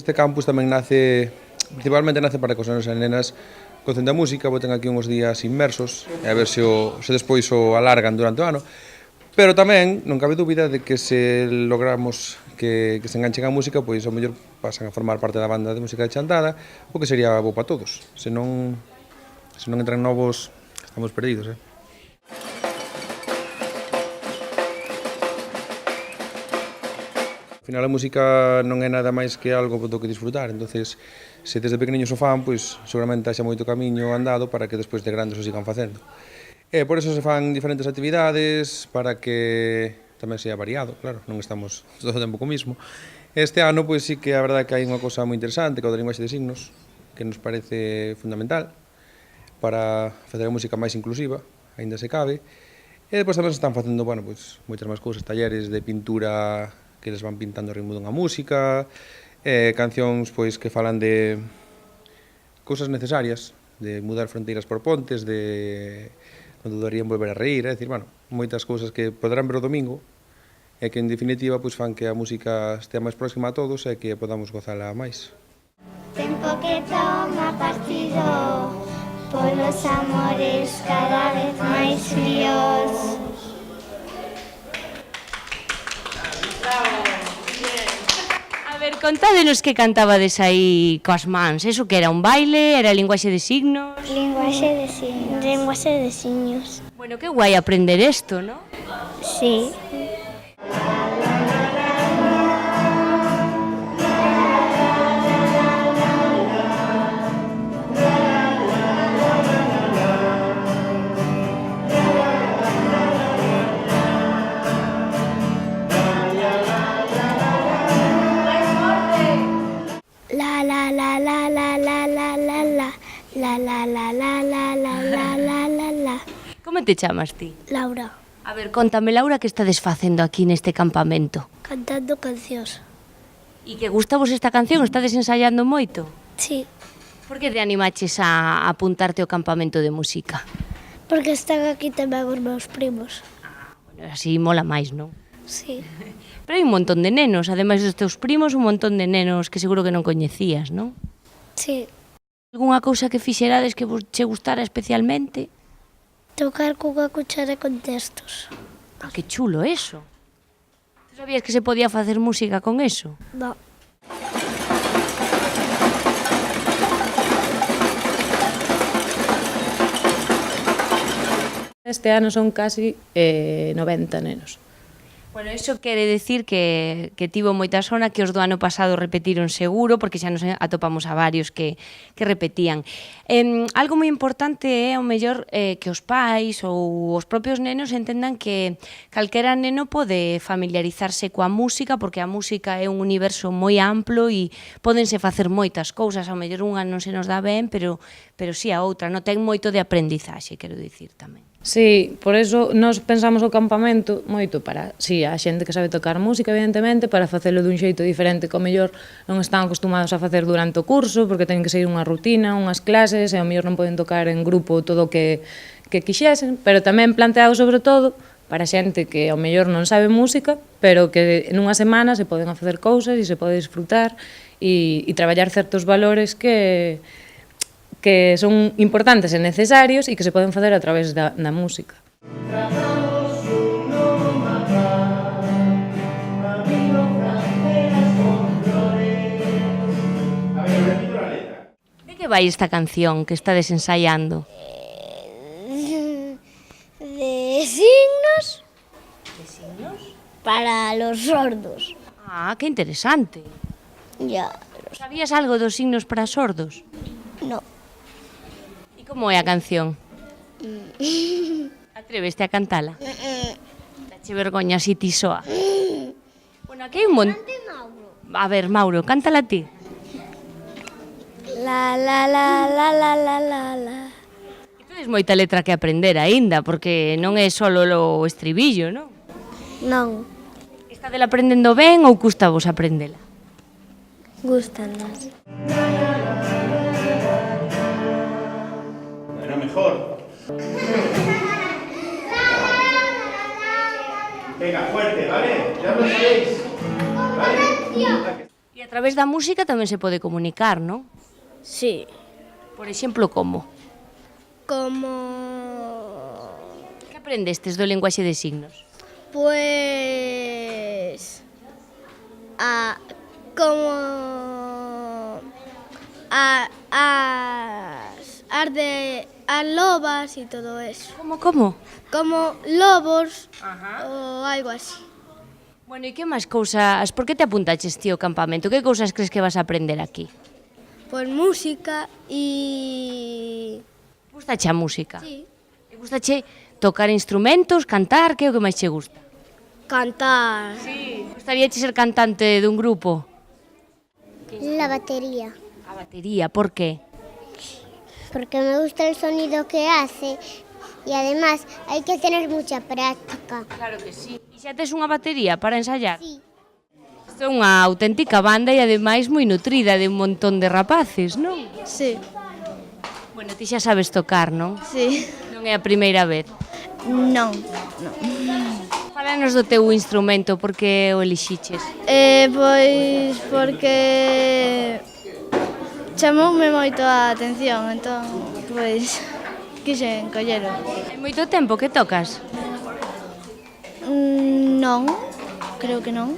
este campus tamén nace, principalmente nace para que os nenos e nenas gocen da música, boten aquí uns días inmersos, e a ver se despois o alargan durante o ano. Pero tamén non cabe dúbida de que se logramos que se enganchen a música, pois ao mellor pasan a formar parte da banda de música de Chantada, o que sería bo para todos. Se non entran novos, estamos perdidos, Ao final a música non é nada máis que algo do que disfrutar, entonces se desde pequeniños o fan, pois seguramente haxa moito camiño andado para que despois de grandes o sigan facendo. E por eso se fan diferentes actividades para que tamén sea variado, claro, non estamos todo o tempo co mismo. Este ano, pois sí que a verdade que hai unha cousa moi interesante, que é o da linguaxe de signos, que nos parece fundamental para facer a música máis inclusiva, aínda se cabe. E depois tamén se están facendo, bueno, pois moitas máis cousas, talleres de pintura que les van pintando o ritmo dunha música, cancións pois que falan de cousas necesarias, de mudar fronteiras por pontes, de non dudarían volver a reír, é dicir, bueno, moitas cousas que poderán ver o domingo e que en definitiva pois fan que a música estea máis próxima a todos e que podamos gozala máis. Tempo que toma partido polos amores cada vez máis fríos. A ver, contádenos que cantabades aí coas mans. Eso que era un baile, era linguaxe de signos? Linguaxe de signos. Bueno, que guai aprender isto, ¿no? Sí. La la la la la la la la la la la la la la la la la la la. Como te chamas ti? Laura, A ver, contame, Laura, que estades facendo aquí neste campamento? cantando cancións. E que gustavos esta canción? Estades ensaiando moito? Sí, Por que te animaches a apuntarte ao campamento de música? porque están aquí tamén os meus primos. Bueno, así mola máis, non? Sí, Pero hai un montón de nenos, ademais dos teus primos, un montón de nenos que seguro que non coñecías, non? sí. Algúnha cousa que fixerades que vos che gustara especialmente? Tocar cunha cuchara con textos. Ah, que chulo eso. Tú sabías que se podía facer música con eso? No. Este ano son casi 90 nenos. Bueno, iso quere decir que tivo moita sona, que os do ano pasado repetiron seguro, porque xa nos atopamos a varios que repetían. Algo moi importante é, ao mellor, que os pais ou os propios nenos entendan que calquera neno pode familiarizarse coa música, porque a música é un universo moi amplo e pódense facer moitas cousas, ao mellor unha non se nos dá ben, pero si a outra, non ten moito de aprendizaxe, quero dicir tamén. Sí, por eso nos pensamos o campamento moito para, sí, a xente que sabe tocar música, evidentemente, para facelo dun xeito diferente que ao mellor non están acostumados a facer durante o curso, porque teñen que seguir unha rutina, unhas clases, e ao mellor non poden tocar en grupo todo o que quixesen, pero tamén planteado sobre todo para xente que ao mellor non sabe música, pero que nunha semana se poden facer cousas e se pode disfrutar e traballar certos valores que son importantes e necesarios e que se poden facer a través da música. De que vai esta canción que estades ensaiando? De signos De signos? para los sordos. Ah, que interesante. Ya, Sabías algo dos signos para sordos? no. E como é a canción? Atreveste a cantala? Dache vergoña si ti soa. Bueno, aquí hai un montón... A ver, Mauro, cántala ti. La la la la la la la la. E tedes moita letra que aprender aínda, porque non é só o estribillo, non? Non, Estadela aprendendo ben ou custa vos aprendela? gustanos. Bueno, mejor. Venga, fuerte, ¿vale? Ya lo sabéis. ¿Vale? E a través da música tamén se pode comunicar, non? Sí. Por exemplo, como? Como... Que aprendestes do linguaxe de signos? Pues... como... as lobas y todo eso. Como? Como lobos o algo así. Bueno, e que máis cousas... Por que te apuntaches ti ao campamento? Que cousas crees que vas a aprender aquí? Pues música y... Gustache a música? Sí. E gustache tocar instrumentos, cantar? Que é o que máis che gusta? Cantar. Sí. Gustaríache ser cantante dun grupo? La batería. A batería, por qué? Porque me gusta el sonido que hace y además hay que tener mucha práctica. Claro que sí. E xa tes unha batería para ensayar? Sí. Isto é unha auténtica banda e ademais moi nutrida de un montón de rapaces, non? Sí. Bueno, ti xa sabes tocar, non? Sí. Non é a primeira vez. Non. Fálanos do teu instrumento, porque o elixiches. Pois porque chamoume moito a atención, entón, pois, quixen collelo. Hai moito tempo que tocas? Non, creo que non.